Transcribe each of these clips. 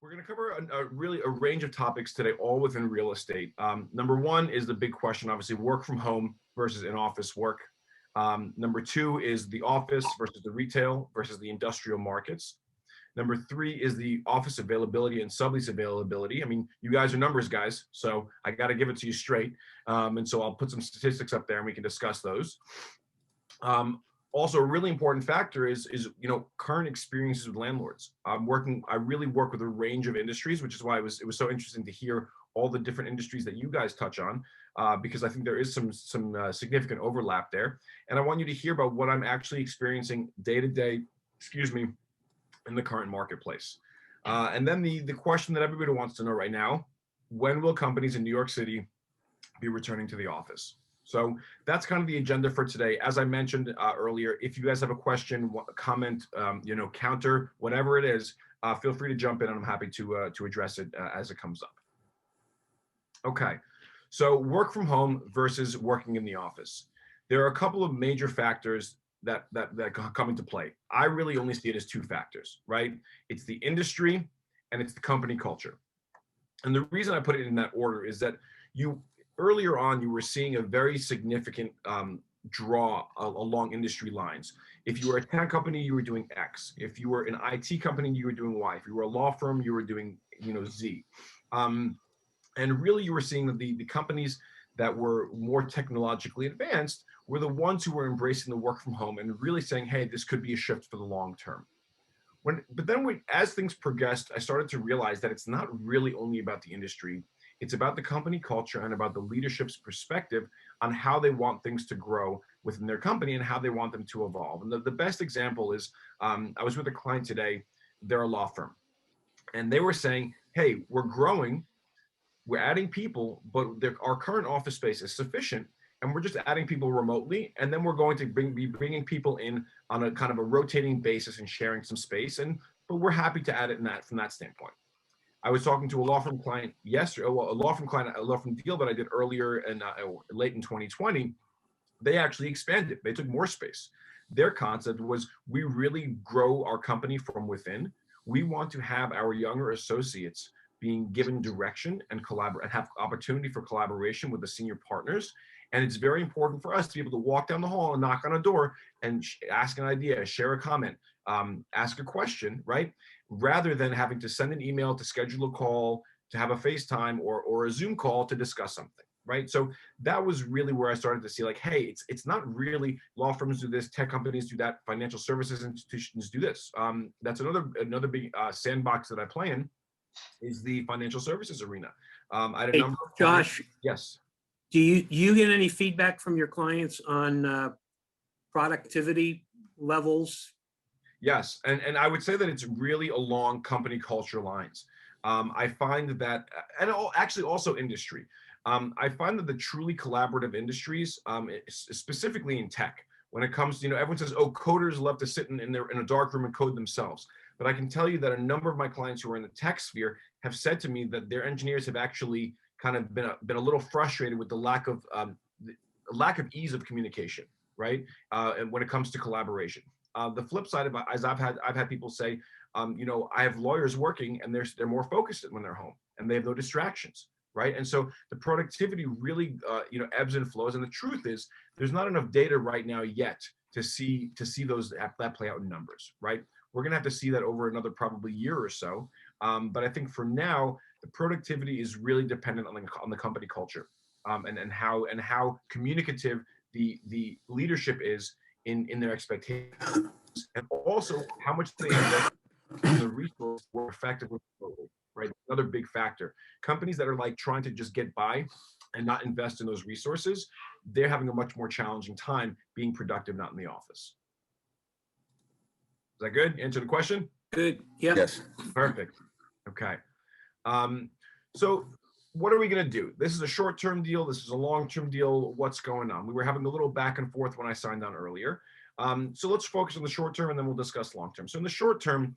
We're going to cover really a range of topics today, all within real estate. Number one is the big question, obviously, work from home versus in-office work. Number two is the office versus the retail versus the industrial markets. Number three is the office availability and sublease availability. I mean, you guys are numbers guys, so I got to give it to you straight. And so I'll put some statistics up there and we can discuss those. Also, a really important factor is current experiences with landlords. I really work with a range of industries, which is why it was so interesting to hear all the different industries that you guys touch on, because I think there is some significant overlap there. And I want you to hear about what I'm actually experiencing day to day, in the current marketplace. And then the question that everybody wants to know right now: when will companies in New York City be returning to the office? So that's kind of the agenda for today. As I mentioned earlier, if you guys have a question, comment, counter, whatever it is, feel free to jump in and I'm happy to address it as it comes up. Okay, so work from home versus working in the office. There are a couple of major factors that come into play. I really only see it as two factors, right? It's the industry and it's the company culture. And the reason I put it in that order is that earlier on, you were seeing a very significant draw along industry lines. If you were a tech company, you were doing X. If you were an IT company, you were doing Y. If you were a law firm, you were doing Z. And really, you were seeing that the companies that were more technologically advanced were the ones who were embracing the work from home and really saying, hey, this could be a shift for the long term. As things progressed, I started to realize that it's not really only about the industry. It's about the company culture and about the leadership's perspective on how they want things to grow within their company and how they want them to evolve. And the best example is, I was with a client today, they're a law firm, and they were saying, hey, we're growing, we're adding people, but our current office space is sufficient, and we're just adding people remotely, and then we're going to be bringing people in on a kind of a rotating basis and sharing some space, but we're happy to add it from that standpoint. I was talking to a law firm client yesterday, a law firm deal that I did earlier and late in 2020. They actually expanded. They took more space. Their concept was, we really grow our company from within. We want to have our younger associates being given direction and have opportunity for collaboration with the senior partners. And it's very important for us to be able to walk down the hall and knock on a door and ask an idea, share a comment, ask a question, right? Rather than having to send an email, to schedule a call, to have a FaceTime or a Zoom call to discuss something, right? So that was really where I started to see, like, hey, it's not really law firms do this, tech companies do that, financial services institutions do this. That's another big sandbox that I play in, is the financial services arena. I had a number of clients. Josh. Yes. Do you get any feedback from your clients on productivity levels? Yes, and I would say that it's really along company culture lines. I find that, and actually also industry. I find that the truly collaborative industries, specifically in tech, when it comes to, everyone says, oh, coders love to sit in a dark room and code themselves. But I can tell you that a number of my clients who are in the tech sphere have said to me that their engineers have actually kind of been a little frustrated with the lack of ease of communication, right? And when it comes to collaboration. The flip side of it, as I've had people say, I have lawyers working and they're more focused when they're home and they have no distractions, right? And so the productivity really ebbs and flows. And the truth is, there's not enough data right now yet to see that play out in numbers, right? We're gonna have to see that over another probably year or so. But I think for now, the productivity is really dependent on the company culture, and how communicative the leadership is in their expectations, and also how much they invest in the resource more effectively, right? Another big factor. Companies that are like trying to just get by and not invest in those resources, they're having a much more challenging time being productive, not in the office. Is that good? Answer the question? Good. Yeah. Yes. Perfect. Okay. So what are we going to do? This is a short-term deal. This is a long-term deal. What's going on? We were having a little back and forth when I signed on earlier. So let's focus on the short term and then we'll discuss long term. So in the short term,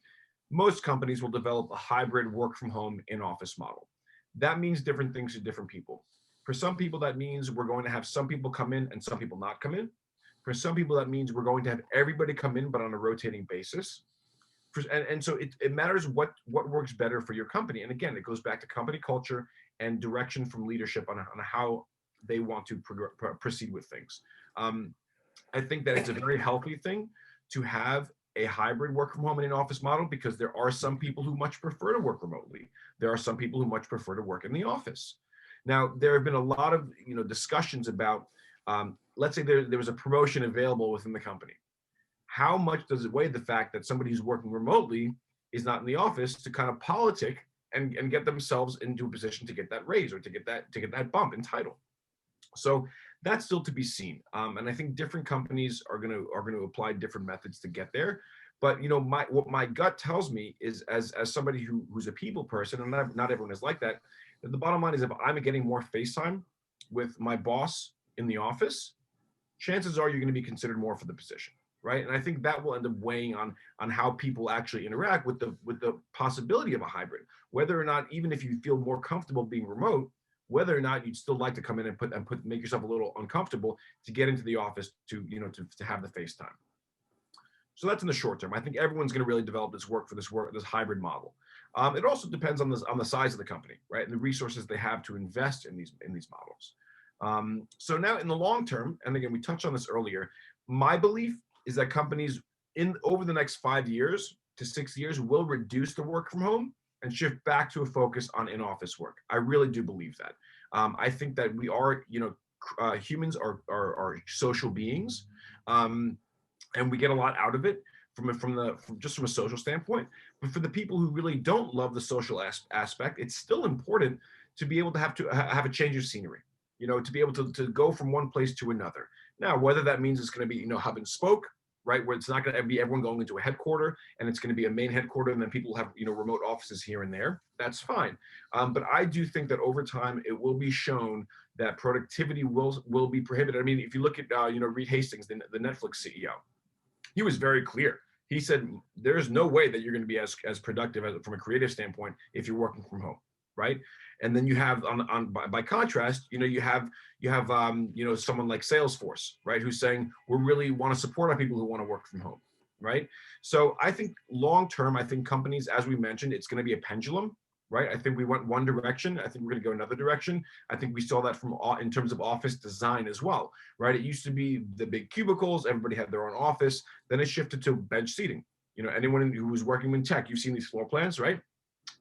most companies will develop a hybrid work from home in office model. That means different things to different people. For some people, that means we're going to have some people come in and some people not come in. For some people, that means we're going to have everybody come in, but on a rotating basis. And so it matters what works better for your company. And again, it goes back to company culture and direction from leadership on how they want to proceed with things. I think that it's a very healthy thing to have a hybrid work from home and in office model, because there are some people who much prefer to work remotely. There are some people who much prefer to work in the office. Now, there have been a lot of discussions about, let's say there was a promotion available within the company. How much does it weigh the fact that somebody who's working remotely is not in the office to kind of politic and get themselves into a position to get that raise or to get that bump in title? So that's still to be seen. And I think different companies are going to apply different methods to get there. But what my gut tells me is, as somebody who's a people person, and not everyone is like that, the bottom line is, if I'm getting more face time with my boss in the office, chances are you're going to be considered more for the position, right? And I think that will end up weighing on how people actually interact with the possibility of a hybrid, whether or not, even if you feel more comfortable being remote, whether or not you'd still like to come in and make yourself a little uncomfortable to get into the office to have the face time. So that's in the short term. I think everyone's going to really develop this hybrid model. It also depends on the size of the company, right, and the resources they have to invest in these models. So now in the long term, and again, we touched on this earlier, my belief is that companies over the next 5 years to 6 years will reduce the work from home and shift back to a focus on in-office work. I really do believe that. I think that we are, humans are social beings, and we get a lot out of it from a social standpoint. But for the people who really don't love the social aspect, it's still important to be able to have a change of scenery. To be able to go from one place to another. Now, whether that means it's going to be hub and spoke, right, where it's not going to be everyone going into a headquarter and it's going to be a main headquarter and then people have remote offices here and there, that's fine. But I do think that over time it will be shown that productivity will be prohibited. I mean, if you look at Reed Hastings, the Netflix CEO, he was very clear. He said there's no way that you're going to be as productive from a creative standpoint if you're working from home, right? And then you have by contrast, you have someone like Salesforce, right, who's saying we really want to support our people who want to work from home, right? So I think long term, I think companies, as we mentioned, it's going to be a pendulum, right? I think we went one direction. I think we're going to go another direction. I think we saw that in terms of office design as well, right? It used to be the big cubicles, everybody had their own office. Then it shifted to bench seating. Anyone who was working in tech, you've seen these floor plans, right?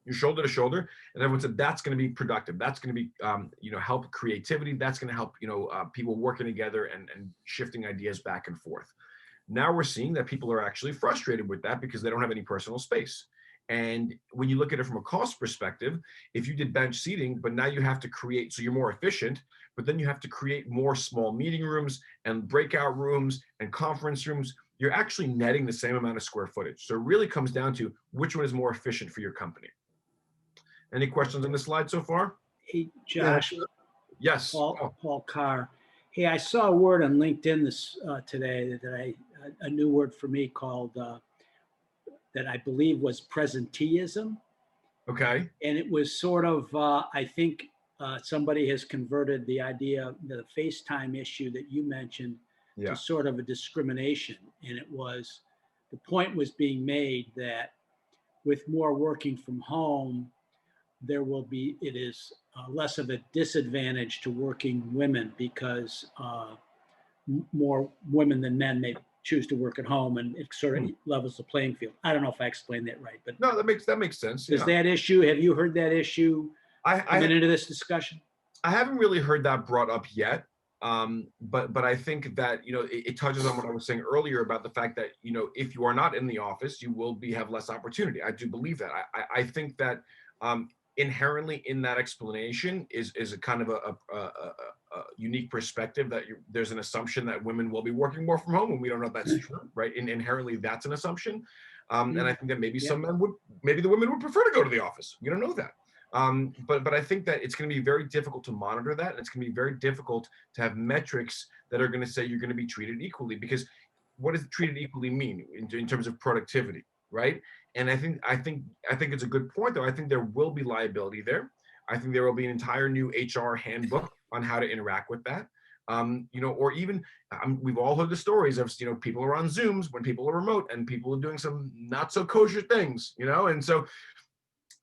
You're shoulder to shoulder, and everyone said that's going to be productive. That's going to be, help creativity. That's going to help, people working together and shifting ideas back and forth. Now we're seeing that people are actually frustrated with that because they don't have any personal space. And when you look at it from a cost perspective, if you did bench seating, but now you have to create, so you're more efficient, but then you have to create more small meeting rooms and breakout rooms and conference rooms, you're actually netting the same amount of square footage. So it really comes down to which one is more efficient for your company. Any questions on this slide so far? Hey, Josh. Yes. Paul Carr. Hey, I saw a word on LinkedIn today a new word for me called that I believe was presenteeism. Okay. And it was sort of, I think somebody has converted the idea, the FaceTime issue that you mentioned, to sort of a discrimination. And the point was being made that with more working from home, it is less of a disadvantage to working women because more women than men may choose to work at home, and it sort of levels the playing field. I don't know if I explained that right, but no, that makes sense. Is that issue? Have you heard that issue coming into this discussion? I haven't really heard that brought up yet, but I think that it touches on what I was saying earlier about the fact that if you are not in the office, you will have less opportunity. I do believe that. I think that inherently in that explanation is a kind of a unique perspective that there's an assumption that women will be working more from home, and we don't know if that's true, right? And inherently that's an assumption. And I think that maybe maybe the women would prefer to go to the office. We don't know that. But I think that it's going to be very difficult to monitor that, and it's going to be very difficult to have metrics that are going to say you're going to be treated equally, because what does treated equally mean in terms of productivity, right? And I think it's a good point, though. I think there will be liability there. I think there will be an entire new HR handbook on how to interact with that. Or even we've all heard the stories of, people are on Zooms when people are remote and people are doing some not so kosher things, and so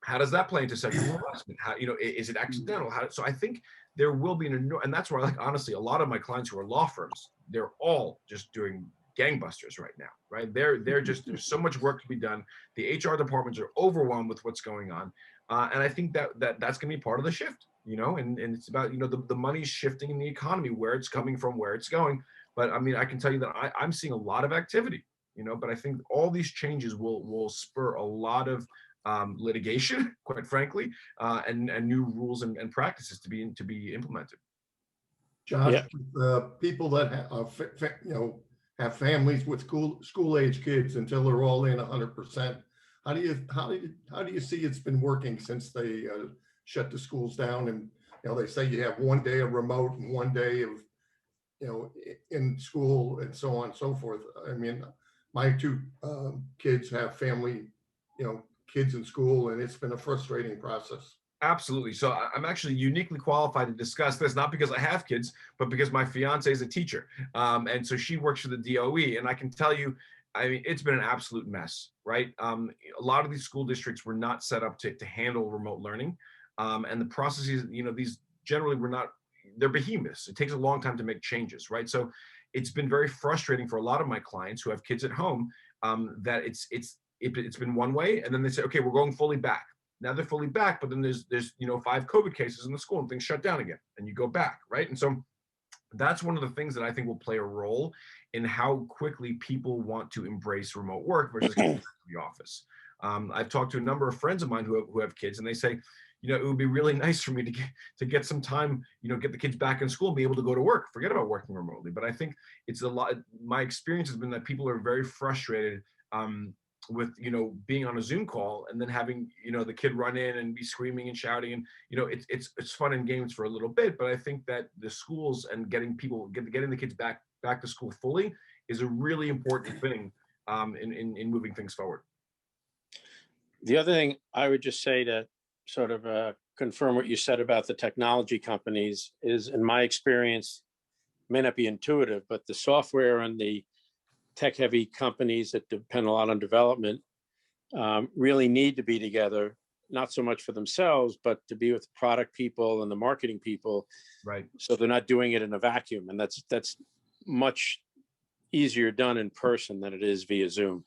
how does that play into sexual harassment? How, is it accidental? So I think there will be and that's why, like, honestly, a lot of my clients who are law firms, they're all just doing gangbusters right now, right? They're just, there's so much work to be done. The HR departments are overwhelmed with what's going on. And I think that's going to be part of the shift, and it's about, the money's shifting in the economy, where it's coming from, where it's going. But I mean, I can tell you that I'm seeing a lot of activity, but I think all these changes will spur a lot of litigation, quite frankly, and new rules and practices to be implemented. Josh, people that have families with school age kids until they're all in 100%. How do you see it's been working since they shut the schools down? And they say you have one day of remote and one day of in school and so on and so forth. I mean, my two kids have family, kids in school, and it's been a frustrating process. Absolutely. So I'm actually uniquely qualified to discuss this, not because I have kids, but because my fiance is a teacher. And so she works for the DOE. And I can tell you, I mean, it's been an absolute mess, right? A lot of these school districts were not set up to handle remote learning. And the processes, these generally were not, they're behemoths. It takes a long time to make changes, right? So it's been very frustrating for a lot of my clients who have kids at home, that it's been one way. And then they say, okay, we're going fully back. Now they're fully back, but then there's 5 COVID cases in the school and things shut down again, and you go back, right? And so that's one of the things that I think will play a role in how quickly people want to embrace remote work versus going to the office. I've talked to a number of friends of mine who have kids, and they say, it would be really nice for me to get some time, get the kids back in school and be able to go to work. Forget about working remotely. But I think it's a lot. My experience has been that people are very frustrated with being on a Zoom call and then having the kid run in and be screaming and shouting, and it's fun and games for a little bit, but I think that the schools and getting the kids back to school fully is a really important thing in moving things forward. The other thing I would just say to sort of confirm what you said about the technology companies is, in my experience, may not be intuitive, but the software and the tech-heavy companies that depend a lot on development really need to be together, not so much for themselves, but to be with the product people and the marketing people. Right. So they're not doing it in a vacuum, and that's much easier done in person than it is via Zoom.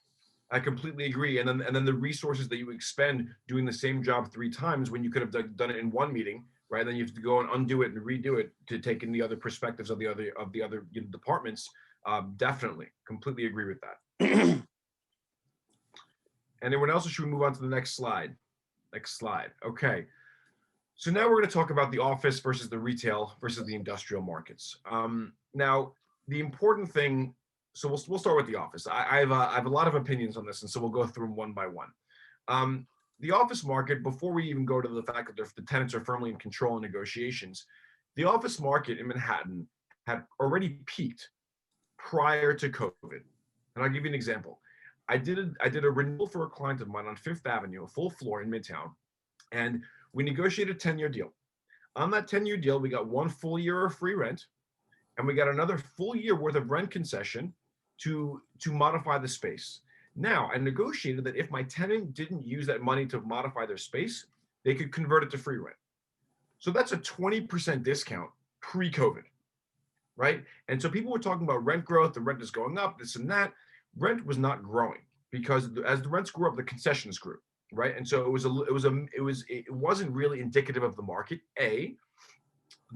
I completely agree. And then the resources that you expend doing the same job 3 times when you could have done it in one meeting, right? Then you have to go and undo it and redo it to take in the other perspectives of the other departments. Definitely, completely agree with that. Anyone else, or should we move on to the next slide? Next slide. Okay. So now we're going to talk about the office versus the retail versus the industrial markets. Now, the important thing. So we'll start with the office. I have a lot of opinions on this, and so we'll go through them one by one. The office market, before we even go to the fact that the tenants are firmly in control in negotiations, the office market in Manhattan had already peaked prior to COVID. And I'll give you an example. I did a renewal for a client of mine on 5th Avenue, a full floor in Midtown, and we negotiated a 10-year deal. On that 10-year deal, we got 1 full year of free rent, and we got another full year worth of rent concession to modify the space. Now, I negotiated that if my tenant didn't use that money to modify their space, they could convert it to free rent. So that's a 20% discount pre-COVID, right? And so people were talking about rent growth, the rent is going up, this and that. Rent was not growing because as the rents grew up, the concessions grew, right? And so it wasn't really indicative of the market, A.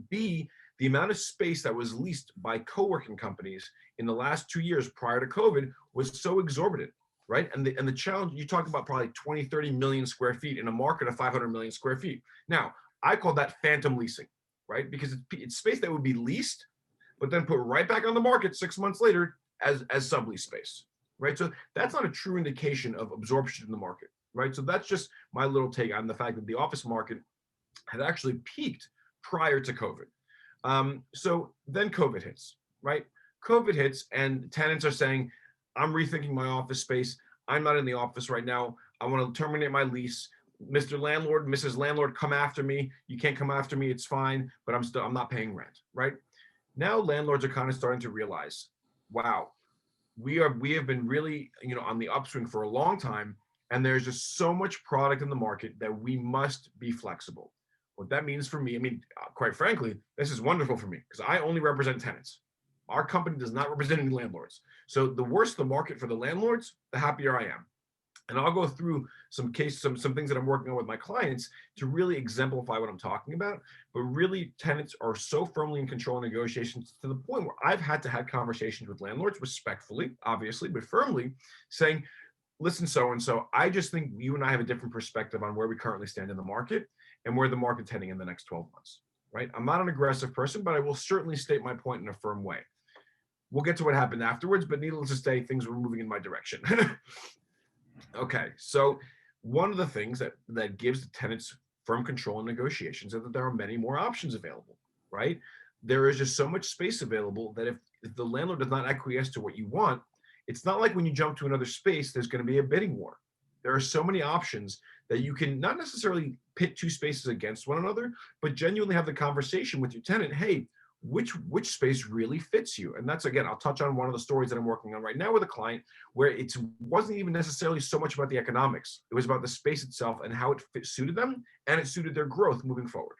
B, the amount of space that was leased by co-working companies in the last 2 years prior to COVID was so exorbitant, right? And the challenge, you talk about probably 20, 30 million square feet in a market of 500 million square feet. Now, I call that phantom leasing, right? Because it's space that would be leased, but then put right back on the market 6 months later as sublease space, right? So that's not a true indication of absorption in the market, right? So that's just my little take on the fact that the office market had actually peaked prior to COVID. So then COVID hits, right? COVID hits and tenants are saying, I'm rethinking my office space. I'm not in the office right now. I want to terminate my lease. Mr. Landlord, Mrs. Landlord, come after me. You can't come after me. It's fine, but I'm not paying rent, right? Now landlords are kind of starting to realize, wow, we have been really, on the upswing for a long time, and there's just so much product in the market that we must be flexible. What that means for me, quite frankly, this is wonderful for me because I only represent tenants. Our company does not represent any landlords. So the worse the market for the landlords, the happier I am. And I'll go through some things that I'm working on with my clients to really exemplify what I'm talking about. But really, tenants are so firmly in control of negotiations to the point where I've had to have conversations with landlords, respectfully, obviously, but firmly, saying, listen, so and so, I just think you and I have a different perspective on where we currently stand in the market and where the market's heading in the next 12 months. Right? I'm not an aggressive person, but I will certainly state my point in a firm way. We'll get to what happened afterwards, but needless to say, things were moving in my direction. Okay, so one of the things that gives the tenants firm control in negotiations is that there are many more options available, right? There is just so much space available that if the landlord does not acquiesce to what you want, it's not like when you jump to another space, there's going to be a bidding war. There are so many options that you can not necessarily pit two spaces against one another, but genuinely have the conversation with your tenant. Hey, which space really fits you? And that's, again, I'll touch on one of the stories that I'm working on right now with a client where it wasn't even necessarily so much about the economics. It was about the space itself and how it suited them and it suited their growth moving forward.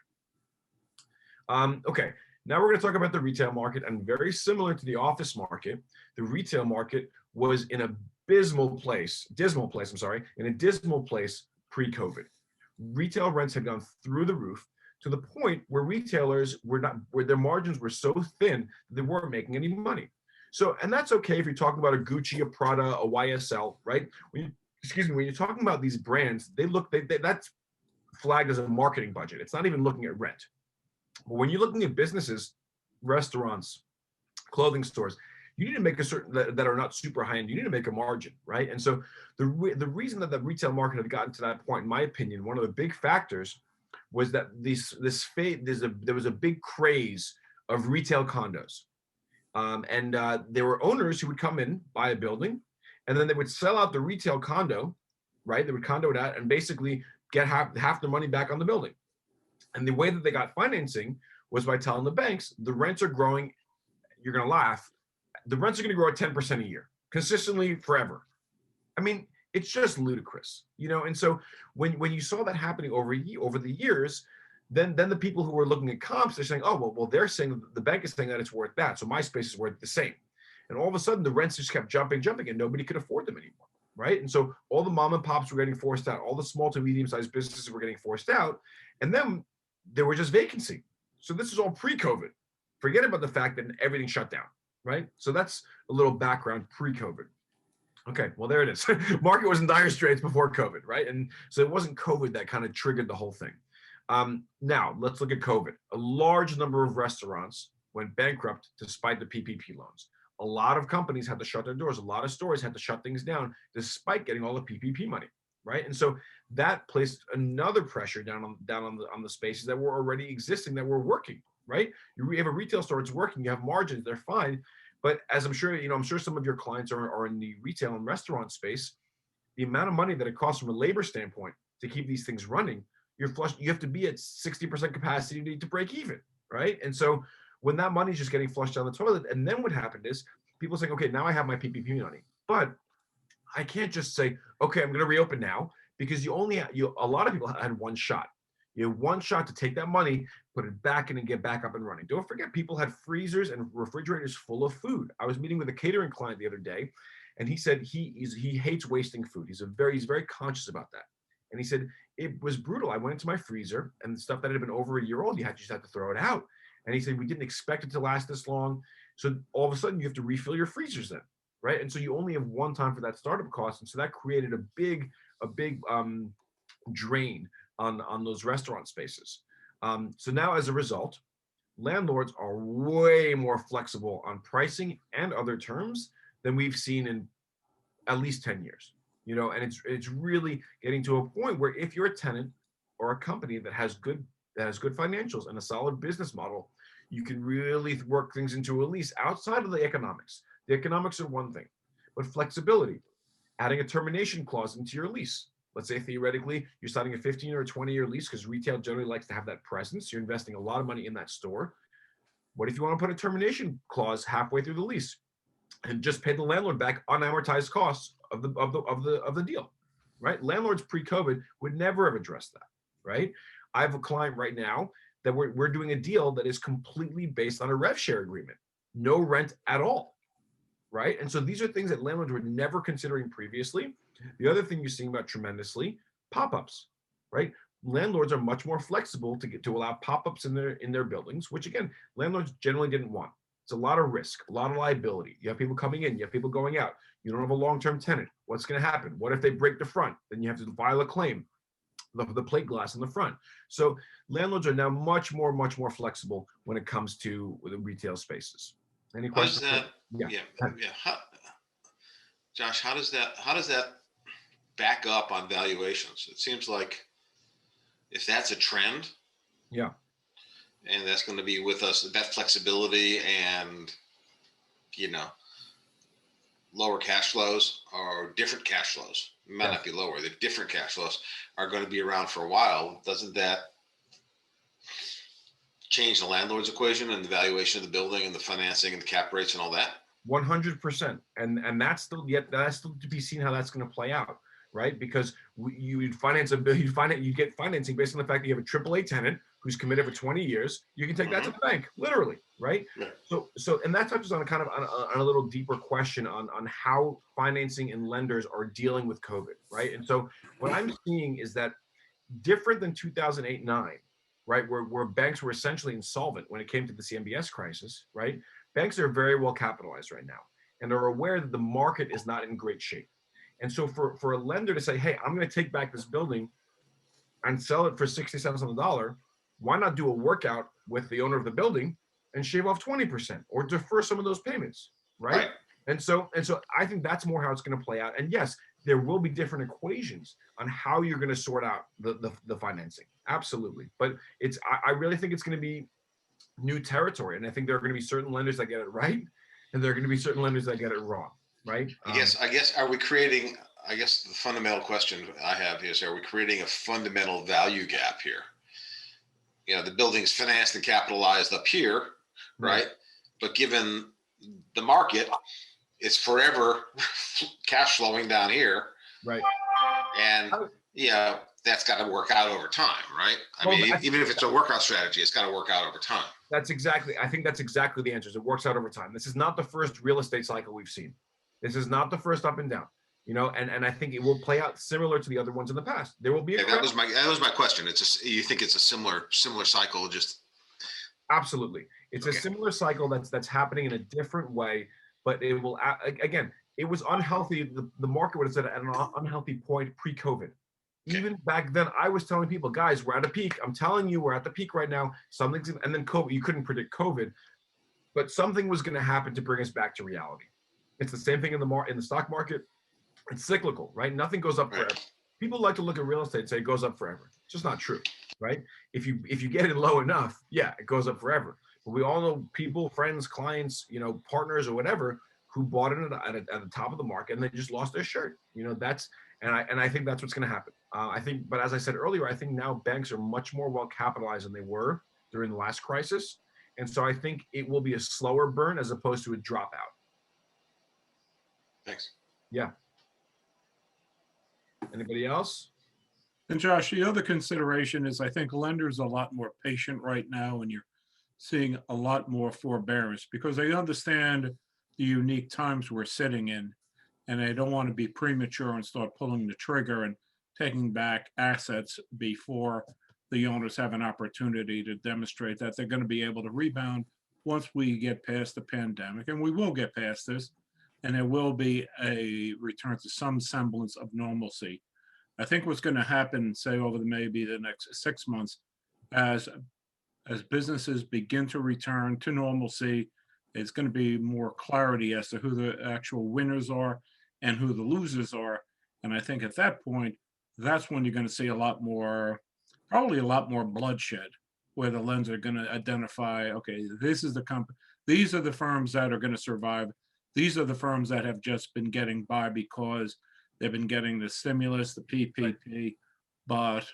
Okay, now we're going to talk about the retail market, and very similar to the office market, the retail market was in a dismal place pre-COVID. Retail rents had gone through the roof, to the point where retailers where their margins were so thin they weren't making any money. So, and that's okay if you're talking about a Gucci, a Prada, a YSL, right? When you're talking about these brands, that's flagged as a marketing budget. It's not even looking at rent. But when you're looking at businesses, restaurants, clothing stores, you need to make a certain that are not super high end. You need to make a margin, right? And so the reason that the retail market had gotten to that point, in my opinion, one of the big factors was that there was a big craze of retail condos. There were owners who would come in, buy a building, and then they would sell out the retail condo, right? They would condo it out and basically get half their money back on the building. And the way that they got financing was by telling the banks, the rents are growing, you're going to laugh, the rents are going to grow at 10% a year, consistently forever. I mean, it's just ludicrous, And so when you saw that happening over the years, then the people who were looking at comps, they're saying, oh, well, they're saying the bank is saying that it's worth that, so my space is worth the same. And all of a sudden, the rents just kept jumping, and nobody could afford them anymore, right? And so all the mom and pops were getting forced out, all the small to medium-sized businesses were getting forced out, and then there was just vacancy. So this is all pre-COVID. Forget about the fact that everything shut down, right? So that's a little background pre-COVID. Okay, well, there it is. Market was in dire straits before COVID, right? And so it wasn't COVID that kind of triggered the whole thing. Now, let's look at COVID. A large number of restaurants went bankrupt despite the PPP loans. A lot of companies had to shut their doors. A lot of stores had to shut things down despite getting all the PPP money, right? And so that placed another pressure down on the spaces that were already existing, that were working, right? You have a retail store, it's working, you have margins, they're fine. But as I'm sure some of your clients are in the retail and restaurant space, the amount of money that it costs from a labor standpoint to keep these things running, you have to be at 60% capacity to break even, right? And so when that money is just getting flushed down the toilet, and then what happened is people saying, okay, now I have my PPP money, but I can't just say, okay, I'm going to reopen now, because a lot of people had one shot. You have one shot to take that money, put it back in, and get back up and running. Don't forget, people had freezers and refrigerators full of food. I was meeting with a catering client the other day, and he said he hates wasting food. He's very conscious about that. And he said, it was brutal. I went into my freezer, and the stuff that had been over a year old, you just had to throw it out. And he said, we didn't expect it to last this long. So all of a sudden, you have to refill your freezers then, right? And so you only have one time for that startup cost. And so that created a big drain on those restaurant spaces. So now, as a result, landlords are way more flexible on pricing and other terms than we've seen in at least 10 years. And it's really getting to a point where if you're a tenant or a company that has good financials and a solid business model, you can really work things into a lease outside of the economics. The economics are one thing, but flexibility, adding a termination clause into your lease. Let's say theoretically you're signing a 15 or a 20-year lease, because retail generally likes to have that presence. You're investing a lot of money in that store. What if you want to put a termination clause halfway through the lease and just pay the landlord back unamortized costs of the deal, right? Landlords pre-COVID would never have addressed that, right? I have a client right now that we're doing a deal that is completely based on a rev share agreement, no rent at all, right? And so these are things that landlords were never considering previously. The other thing you're seeing about tremendously, pop-ups, right? Landlords are much more flexible to allow pop-ups in their buildings, which again, landlords generally didn't want. It's a lot of risk, a lot of liability. You have people coming in, you have people going out. You don't have a long-term tenant. What's going to happen? What if they break the front? Then you have to file a claim, the plate glass in the front. So landlords are now much more flexible when it comes to the retail spaces. Any questions? Yeah. Josh, how does that back up on valuations? It seems like if that's a trend, yeah, and that's going to be with us, that flexibility and, you know, lower cash flows or different cash flows, it might not be lower, the different cash flows are going to be around for a while. Doesn't that change the landlord's equation and the valuation of the building and the financing and the cap rates and all that? 100%. And that's still to be seen how that's going to play out, right? Because you get financing based on the fact that you have a AAA tenant who's committed for 20 years. You can take that to the bank, literally, right? So and that touches on a kind of on a little deeper question on how financing and lenders are dealing with COVID, right? And so what I'm seeing is that different than 2008-9, right, where banks were essentially insolvent when it came to the CMBS crisis, right? Banks are very well capitalized right now and are aware that the market is not in great shape. And so for a lender to say, hey, I'm going to take back this building and sell it for 60 cents on the dollar, why not do a workout with the owner of the building and shave off 20% or defer some of those payments, right? And so I think that's more how it's going to play out. And yes, there will be different equations on how you're going to sort out the financing. Absolutely. But I really think it's going to be new territory. And I think there are going to be certain lenders that get it right, and there are going to be certain lenders that get it wrong, right? I guess, are we creating, I guess the fundamental question I have is, are we creating a fundamental value gap here? You know, the building's financed and capitalized up here, right? But given the market, it's forever cash flowing down here. Right. And yeah, that's got to work out over time, right? I mean, even if it's a workout strategy, it's got to work out over time. I think that's exactly the answer. It works out over time. This is not the first real estate cycle we've seen. This is not the first up and down, you know, and I think it will play out similar to the other ones in the past. There will be that was my question. You think it's a similar cycle, just absolutely. It's a similar cycle that's happening in a different way, but it will, again, it was unhealthy. The market would have said at an unhealthy point pre-COVID. Even back then, I was telling people, guys, we're at a peak. I'm telling you, we're at the peak right now. And then COVID, you couldn't predict COVID, but something was going to happen to bring us back to reality. It's the same thing in the stock market. It's cyclical, right? Nothing goes up forever. People like to look at real estate and say it goes up forever. It's just not true, right? If you get it low enough, yeah, it goes up forever. But we all know people, friends, clients, you know, partners or whatever, who bought it at the top of the market and they just lost their shirt. You know, and I think that's what's going to happen. But as I said earlier, I think now banks are much more well capitalized than they were during the last crisis. And so I think it will be a slower burn as opposed to a dropout. Thanks. Yeah. Anybody else? And Josh, the other consideration is I think lenders are a lot more patient right now, and you're seeing a lot more forbearance because they understand the unique times we're sitting in, and they don't want to be premature and start pulling the trigger and taking back assets before the owners have an opportunity to demonstrate that they're going to be able to rebound once we get past the pandemic. And we will get past this, and there will be a return to some semblance of normalcy. I think what's going to happen, say, over maybe the next 6 months, as businesses begin to return to normalcy, it's going to be more clarity as to who the actual winners are and who the losers are. And I think at that point, that's when you're going to see probably a lot more bloodshed, where the lenders are going to identify, okay, these are the firms that are going to survive. These are the firms that have just been getting by because they've been getting the stimulus, the PPP, but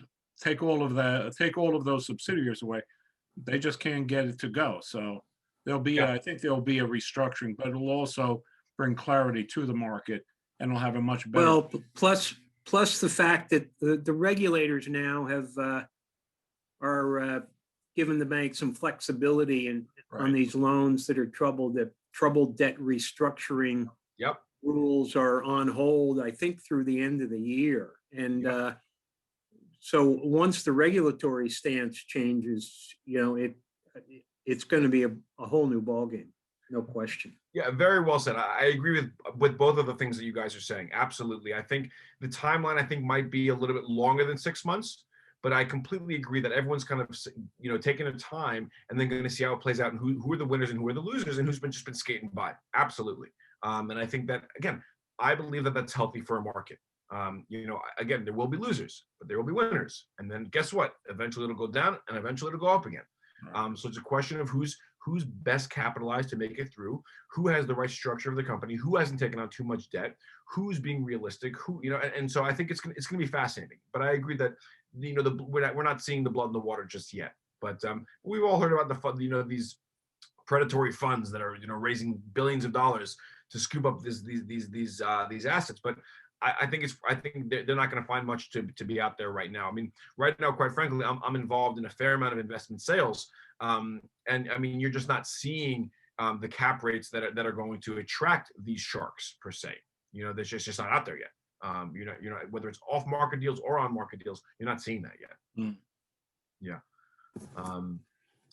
take all of those subsidiaries away, they just can't get it to go. So there'll be, I think there'll be a restructuring, but it'll also bring clarity to the market and it'll have a much better. Well, plus the fact that the regulators now are giving the bank some flexibility on Right. these loans that are troubled debt restructuring. Yep. Rules are on hold, I think, through the end of the year. And so once the regulatory stance changes, it's going to be a whole new ballgame, no question. Yeah, very well said. I agree with both of the things that you guys are saying. Absolutely. I think the timeline might be a little bit longer than 6 months, but I completely agree that everyone's kind of taking their time and then going to see how it plays out and who are the winners and who are the losers and who's just been skating by. Absolutely. And I think that, again, I believe that that's healthy for a market. Again, there will be losers, but there will be winners. And then guess what? Eventually it'll go down and eventually it'll go up again. So it's a question of who's best capitalized to make it through, who has the right structure of the company, who hasn't taken on too much debt, who's being realistic, and so I think it's going to be fascinating. But I agree that we're not seeing the blood in the water just yet. But we've all heard about the fund, these predatory funds that are raising billions of dollars to scoop up these assets. But I think they're not going to find much to be out there right now. I mean, right now, quite frankly, I'm involved in a fair amount of investment sales, and I mean, you're just not seeing the cap rates that are going to attract these sharks per se. That's just not out there yet. Whether it's off market deals or on market deals, you're not seeing that yet. Yeah.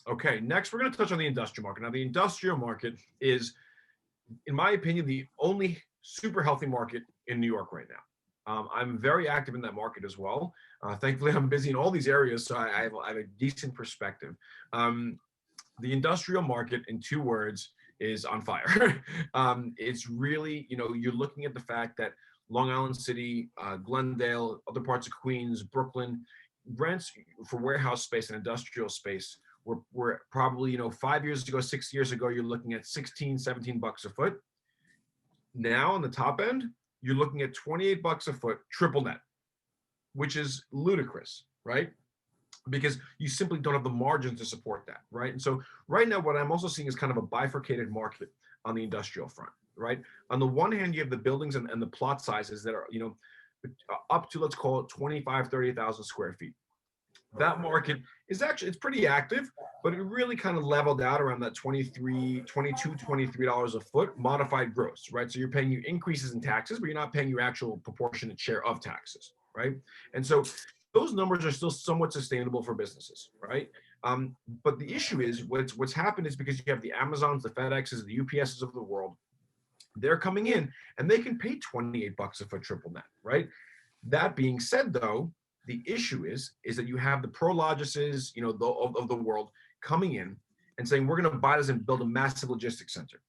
Okay. Next, we're going to touch on the industrial market. Now, the industrial market is, in my opinion, the only super healthy market in New York right now. I'm very active in that market as well. Thankfully, I'm busy in all these areas, so I have a decent perspective. The industrial market, in 2 words, is on fire. It's really, you're looking at the fact that Long Island City, Glendale, other parts of Queens, Brooklyn, rents for warehouse space and industrial space were probably, 5 years ago, 6 years ago, you're looking at $16-17 a foot. Now on the top end, you're looking at $28 a foot, triple net, which is ludicrous, right? Because you simply don't have the margins to support that, right? And so right now, what I'm also seeing is kind of a bifurcated market on the industrial front, right? On the one hand, you have the buildings and the plot sizes that are, up to, let's call it 25, 30,000 square feet. That market is actually, it's pretty active, but it really kind of leveled out around that $23 a foot modified gross, right? So you're paying your increases in taxes, but you're not paying your actual proportionate share of taxes, right? And so those numbers are still somewhat sustainable for businesses, right? But the issue is what's happened is because you have the Amazons, the FedExes, the UPSs of the world, they're coming in and they can pay $28 a foot triple net, right? That being said, though, the issue is that you have the Prologises, of the world coming in and saying, we're going to buy this and build a massive logistics center.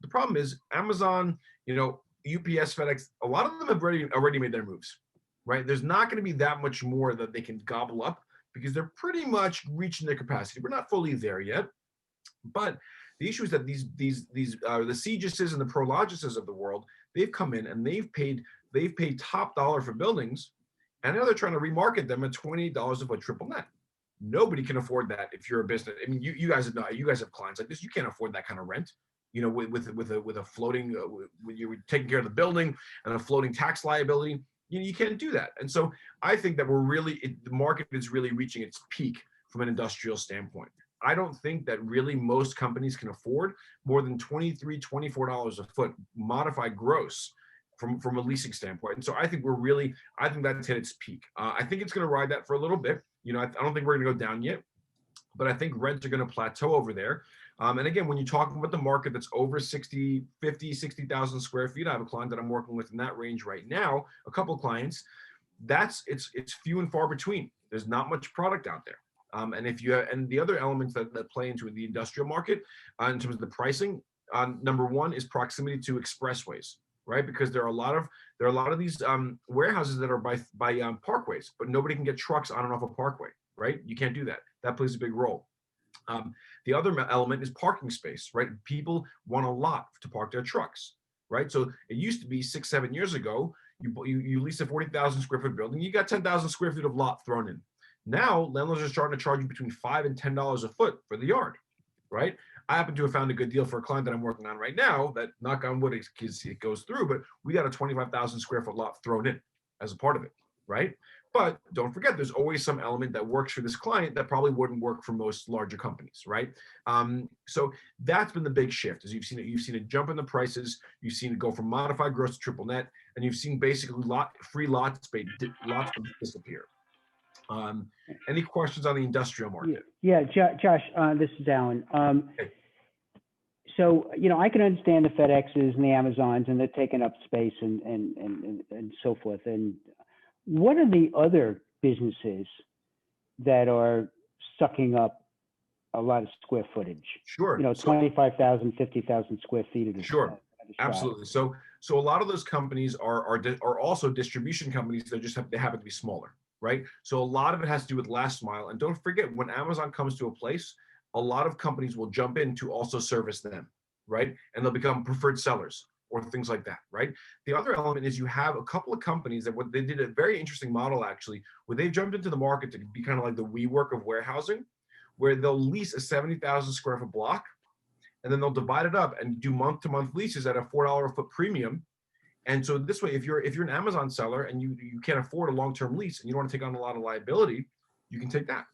The problem is Amazon, UPS, FedEx, a lot of them have already made their moves, right? There's not going to be that much more that they can gobble up because they're pretty much reaching their capacity. We're not fully there yet, but the issue is that the Segises and the Prologises of the world, they've come in and they've paid top dollar for buildings. And now they're trying to remarket them at $28 a foot triple net. Nobody can afford that if you're a business. I mean, you guys have clients like this. You can't afford that kind of rent. With a floating, when you're taking care of the building and a floating tax liability, you can't do that. And so I think that the market is really reaching its peak from an industrial standpoint. I don't think that really most companies can afford more than $23, $24 a foot modified gross from a leasing standpoint. And so I think that's hit its peak. I think it's going to ride that for a little bit. I don't think we're going to go down yet, but I think rents are going to plateau over there. And again, when you're talking about the market that's over 60,000 square feet, I have a client that I'm working with in that range right now, a couple of clients, it's few and far between. There's not much product out there. And the other elements that play into the industrial market in terms of the pricing, number one is proximity to expressways. Right, because there are a lot of these warehouses that are by parkways, but nobody can get trucks on and off a parkway. Right, you can't do that. That plays a big role. The other element is parking space. Right, people want a lot to park their trucks. Right, so it used to be 6-7 years ago, you lease a 40,000 square foot building, you got 10,000 square feet of lot thrown in. Now landlords are starting to charge you between $5 and $10 a foot for the yard. Right, I happen to have found a good deal for a client that I'm working on right now that, knock on wood, it goes through, but we got a 25,000 square foot lot thrown in as a part of it, right? But don't forget, there's always some element that works for this client that probably wouldn't work for most larger companies, right? So that's been the big shift. As you've seen a jump in the prices, you've seen it go from modified gross to triple net, and you've seen basically free lot space, lots disappear. Any questions on the industrial market? Yeah, Josh, this is Alan. So, I can understand the FedExes and the Amazons, and they're taking up space and so forth. And what are the other businesses that are sucking up a lot of square footage? Sure. 25,000, 50,000 square feet of this. Sure. Absolutely. So a lot of those companies are also distribution companies. They happen to be smaller, right? So a lot of it has to do with last mile. And don't forget, when Amazon comes to a place, a lot of companies will jump in to also service them, right? And they'll become preferred sellers or things like that, right? The other element is you have a couple of companies that they did a very interesting model actually, where they've jumped into the market to be kind of like the WeWork of warehousing, where they'll lease a 70,000 square foot block, and then they'll divide it up and do month-to-month leases at a $4 a foot premium. And so this way, if you're an Amazon seller and you can't afford a long-term lease and you don't want to take on a lot of liability, you can take that,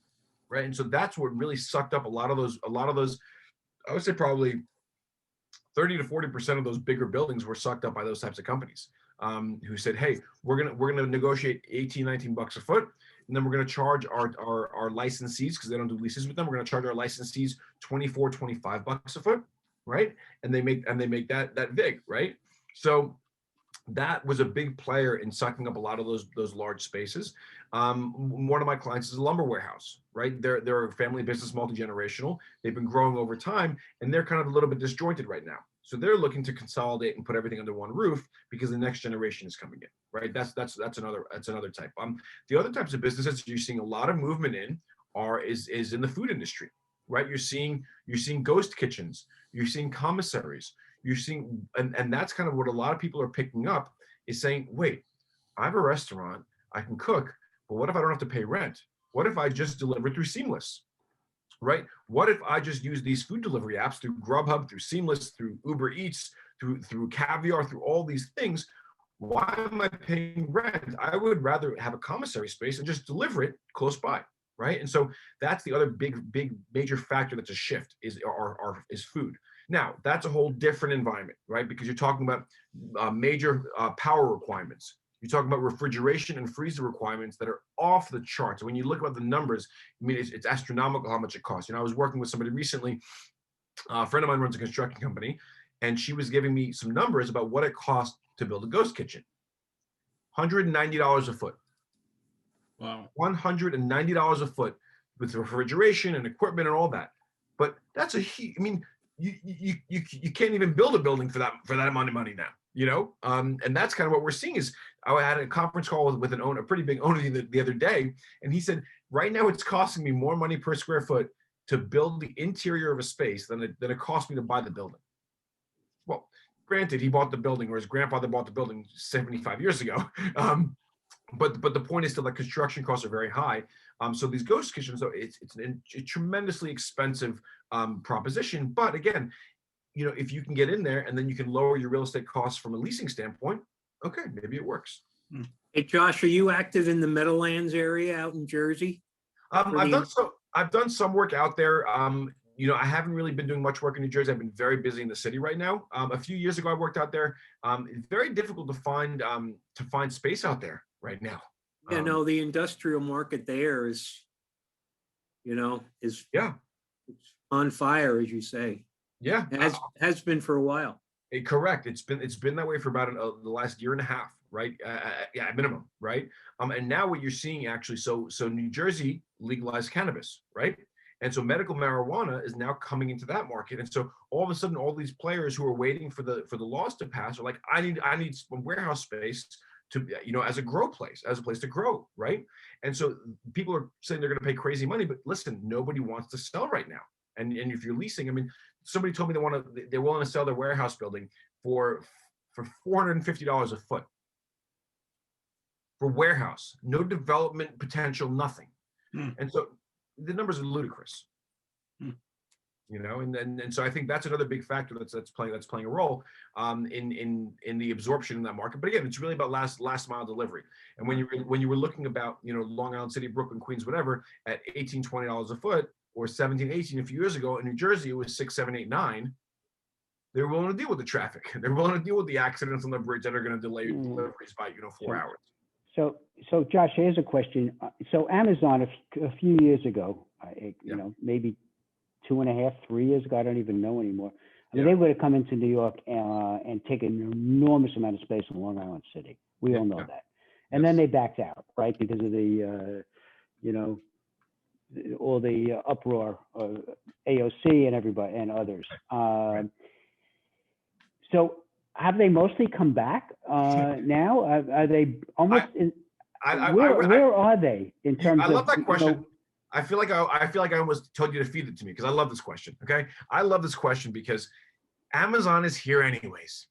right? And so that's what really sucked up a lot of those. I would say probably 30 to 40% of those bigger buildings were sucked up by those types of companies, who said, hey, we're gonna negotiate 18, 19 bucks a foot, and then we're gonna charge our licensees, because they don't do leases with them, we're gonna charge our licensees 24, 25 bucks a foot, right? And they make that big, right? So that was a big player in sucking up a lot of those large spaces. One of my clients is a lumber warehouse, right? They're a family business, multi-generational. They've been growing over time, and they're kind of a little bit disjointed right now. So they're looking to consolidate and put everything under one roof because the next generation is coming in, right? That's another type. The other types of businesses you're seeing a lot of movement in is in the food industry, right? You're seeing ghost kitchens, you're seeing commissaries, you're seeing, and that's kind of what a lot of people are picking up, is saying, wait, I have a restaurant, I can cook, but what if I don't have to pay rent? What if I just deliver through Seamless, right? What if I just use these food delivery apps through Grubhub, through Seamless, through Uber Eats, through Caviar, through all these things? Why am I paying rent? I would rather have a commissary space and just deliver it close by, right? And so that's the other big major factor that's a shift is food. Now, that's a whole different environment, right? Because you're talking about major power requirements. You're talking about refrigeration and freezer requirements that are off the charts. When you look at the numbers, I mean, it's astronomical how much it costs. I was working with somebody recently, a friend of mine runs a construction company, and she was giving me some numbers about what it costs to build a ghost kitchen. $190 a foot. Wow. $190 a foot with refrigeration and equipment and all that. But that's you can't even build a building for that amount of money now, and that's kind of what we're seeing. Is I had a conference call with an owner, a pretty big owner the other day, and he said, right now it's costing me more money per square foot to build the interior of a space than it cost me to buy the building. Well, granted, he bought the building, or his grandfather bought the building 75 years ago. But the point is still that construction costs are very high. So these ghost kitchens, though, it's a tremendously expensive proposition. But again, if you can get in there and then you can lower your real estate costs from a leasing standpoint, okay, maybe it works. Hey, Josh, are you active in the Meadowlands area out in Jersey? I've done some work out there. I haven't really been doing much work in New Jersey. I've been very busy in the city right now. A few years ago, I worked out there. It's very difficult to find space out there right now. Yeah, no, the industrial market there is it's on fire, as you say. Yeah, it has been for a while. Correct. It's been that way for about the last year and a half, right? At minimum, right? And now what you're seeing actually, so New Jersey legalized cannabis, right? And so medical marijuana is now coming into that market. And so all of a sudden, all these players who are waiting for the laws to pass are like, I need some warehouse space to, as a grow place, as a place to grow, right? And so people are saying they're going to pay crazy money, but listen, nobody wants to sell right now. And if you're leasing, I mean, somebody told me they're willing to sell their warehouse building for $450 a foot for warehouse, no development potential, nothing. And so the numbers are ludicrous. And so I think that's another big factor that's playing a role in the absorption in that market. But again, it's really about last mile delivery. And when you were looking about Long Island City, Brooklyn, Queens, whatever, at $18, $20 a foot, or 17, 18 a few years ago, in New Jersey it was 6, 7, 8, 9. They're willing to deal with the traffic. They're willing to deal with the accidents on the bridge that are going to delay deliveries by 4 hours. So Josh, here's a question. So Amazon a few years ago, maybe 2.5, 3 years ago, I don't even know anymore. I mean, they would have come into New York and taken an enormous amount of space in Long Island City. We all know that. And then they backed out, right, because of the, all the uproar of AOC and everybody and others. So have they mostly come back now? Are they almost? Where are they in terms of? I love that question. I feel like I almost told you to feed it to me because I love this question. Okay, I love this question because Amazon is here anyways.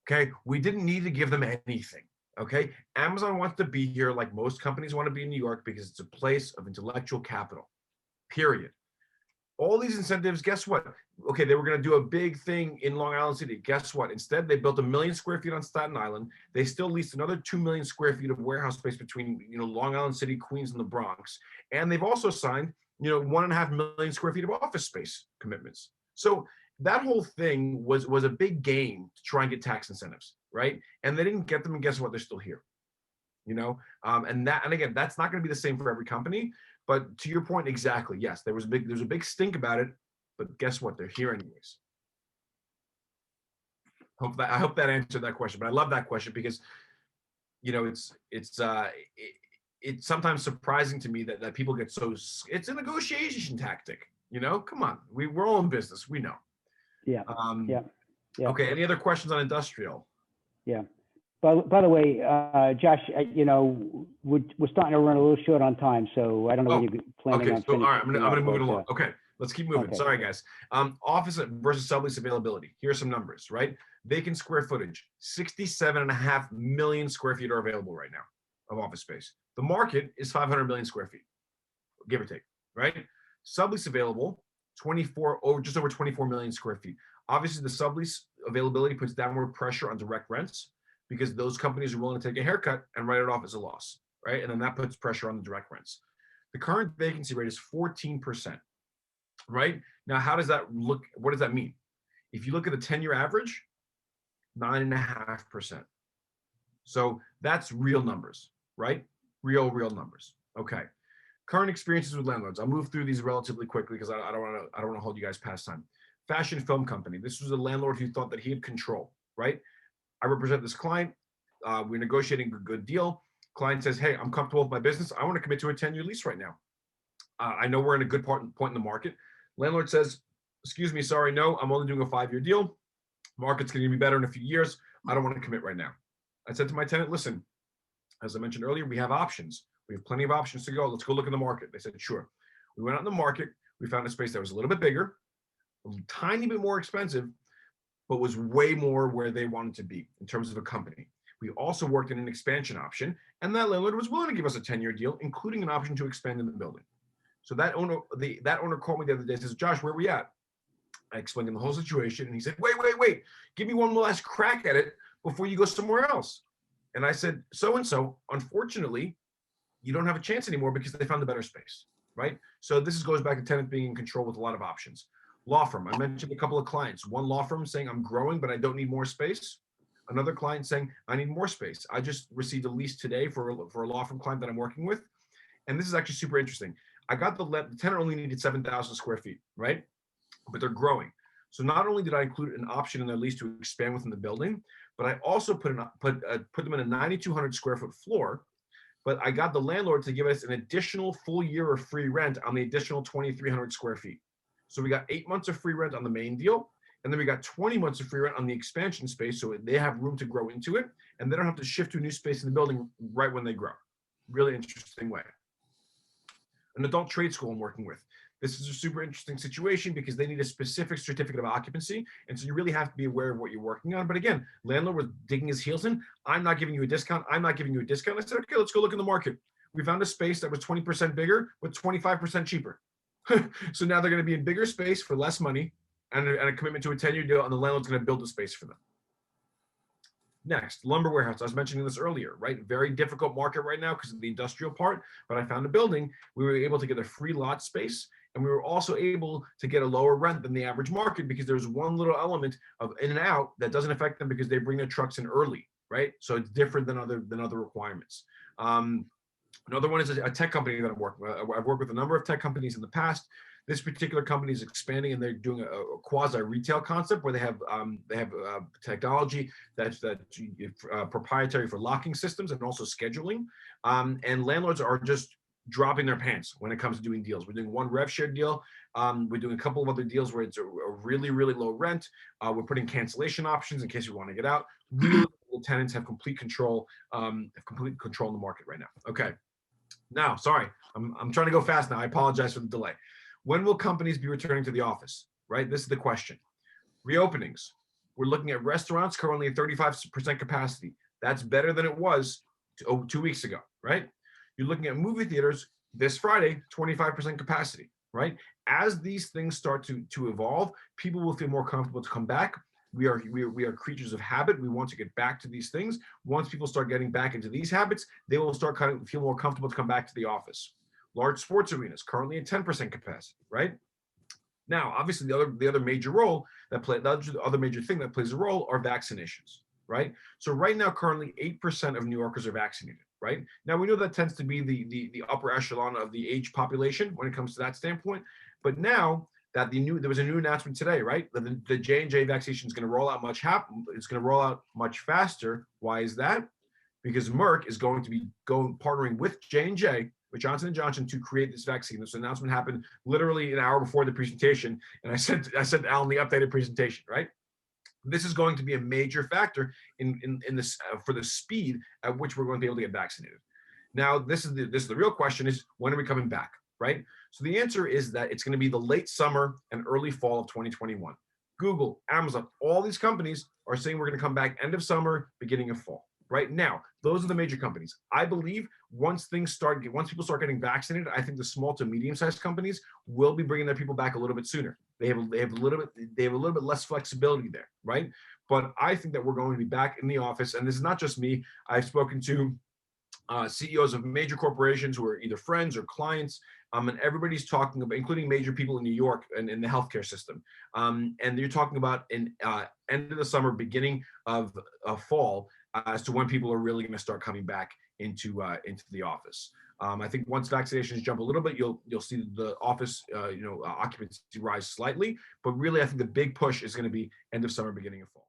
Okay, we didn't need to give them anything. Okay, Amazon wants to be here like most companies want to be in New York because it's a place of intellectual capital. Period. All these incentives, guess what? Okay, they were going to do a big thing in Long Island City. Guess what? Instead, they built 1 million square feet on Staten Island. They still leased another 2 million square feet of warehouse space between Long Island City, Queens, and the Bronx. And they've also signed 1.5 million square feet of office space commitments. So that whole thing was a big game to try and get tax incentives, right? And they didn't get them, and guess what? They're still here. And again, that's not going to be the same for every company. But to your point, exactly, yes, there's a big stink about it, but guess what? They're here anyways. I hope that answered that question. But I love that question because, it's sometimes surprising to me that people get so. It's a negotiation tactic. Come on, we're all in business. We know. Yeah. Okay. Any other questions on industrial? Yeah. By the way, Josh, we're starting to run a little short on time, so I don't know when you're planning on finishing. All right, I'm gonna move it along. Okay, let's keep moving. Okay. Sorry, guys. Office versus sublease availability. Here's some numbers, right? Vacant square footage, 67.5 million square feet are available right now of office space. The market is 500 million square feet, give or take, right? Sublease available, just over 24 million square feet. Obviously, the sublease availability puts downward pressure on direct rents, because those companies are willing to take a haircut and write it off as a loss, right? And then that puts pressure on the direct rents. The current vacancy rate is 14%, right? Now, how does that look? What does that mean? If you look at the 10-year average, 9.5%. So that's real numbers, right? Real numbers. Okay. Current experiences with landlords. I'll move through these relatively quickly because I don't want to hold you guys past time. Fashion film company. This was a landlord who thought that he had control, right? I represent this client. We're negotiating a good deal. Client says, hey, I'm comfortable with my business. I want to commit to a 10-year lease right now. I know we're in a good point in the market. Landlord says, excuse me, sorry, no, I'm only doing a 5-year deal. Market's going to be better in a few years. I don't want to commit right now. I said to my tenant, listen, as I mentioned earlier, we have options. We have plenty of options to go. Let's go look in the market. They said, sure. We went out in the market. We found a space that was a little bit bigger, a tiny bit more expensive, but was way more where they wanted to be in terms of a company. We also worked in an expansion option, and that landlord was willing to give us a 10-year deal, including an option to expand in the building. So that owner called me the other day and says, Josh, where are we at? I explained him the whole situation, and he said, wait, give me one last crack at it before you go somewhere else. And I said, so-and-so, unfortunately, you don't have a chance anymore because they found a better space, right? So this goes back to tenant being in control with a lot of options. Law firm, I mentioned a couple of clients. One law firm saying, I'm growing, but I don't need more space. Another client saying, I need more space. I just received a lease today for a law firm client that I'm working with. And this is actually super interesting. I got the tenant only needed 7,000 square feet, right? But they're growing. So not only did I include an option in their lease to expand within the building, but I also put them in a 9,200 square foot floor. But I got the landlord to give us an additional full year of free rent on the additional 2,300 square feet. So we got 8 months of free rent on the main deal, and then we got 20 months of free rent on the expansion space, so they have room to grow into it, and they don't have to shift to a new space in the building right when they grow. Really interesting way. An adult trade school I'm working with. This is a super interesting situation because they need a specific certificate of occupancy, and so you really have to be aware of what you're working on. But again, landlord was digging his heels in. I'm not giving you a discount. I'm not giving you a discount. I said, okay, let's go look in the market. We found a space that was 20% bigger, but 25% cheaper. So now they're going to be in bigger space for less money and a commitment to a 10-year deal, and the landlord's going to build the space for them. Next, lumber warehouse. I was mentioning this earlier, right? Very difficult market right now because of the industrial part, but I found a building. We were able to get a free lot space, and we were also able to get a lower rent than the average market because there's one little element of in and out that doesn't affect them because they bring their trucks in early, right? So it's different than other requirements. Another one is a tech company that I'm working with. I've worked with a number of tech companies in the past. This particular company is expanding, and they're doing a quasi retail concept where they have technology that's proprietary for locking systems and also scheduling. And landlords are just dropping their pants when it comes to doing deals. We're doing one rev share deal. We're doing a couple of other deals where it's a really, really low rent. We're putting cancellation options in case you want to get out. Really, the tenants have complete control in the market right now. Okay. Now, sorry, I'm trying to go fast now. I apologize for the delay. When will companies be returning to the office, right? This is the question. Reopenings. We're looking at restaurants currently at 35% capacity. That's better than it was 2 weeks ago, right? You're looking at movie theaters this Friday, 25% capacity, right? As these things start to evolve, people will feel more comfortable to come back. We are creatures of habit. We want to get back to these things. Once people start getting back into these habits, they will start kind of feel more comfortable to come back to the office. Large sports arenas currently at 10% capacity, right? Now, obviously, the other major thing that plays a role are vaccinations, right? So right now, currently 8% of New Yorkers are vaccinated, right? Now we know that tends to be the upper echelon of the age population when it comes to that standpoint, but now that there was a new announcement today, right? The J&J vaccination is going to roll out it's going to roll out much faster. Why is that? Because Merck is going to be partnering with J&J, with Johnson & Johnson, to create this vaccine. This announcement happened literally an hour before the presentation, and I sent Alan the updated presentation, right? This is going to be a major factor in this for the speed at which we're going to be able to get vaccinated. Now, this is the real question: is when are we coming back, right? So the answer is that it's going to be the late summer and early fall of 2021. Google, Amazon, all these companies are saying we're going to come back end of summer, beginning of fall. Right now, those are the major companies. I believe once people start getting vaccinated, I think the small to medium-sized companies will be bringing their people back a little bit sooner. They have a little bit less flexibility there, right? But I think that we're going to be back in the office, and this is not just me. I've spoken to CEOs of major corporations who are either friends or clients, and everybody's talking about, including major people in New York and in the healthcare system. And they're talking about an end of the summer, beginning of fall, as to when people are really going to start coming back into the office. I think once vaccinations jump a little bit, you'll see the office occupancy rise slightly, but really I think the big push is going to be end of summer, beginning of fall.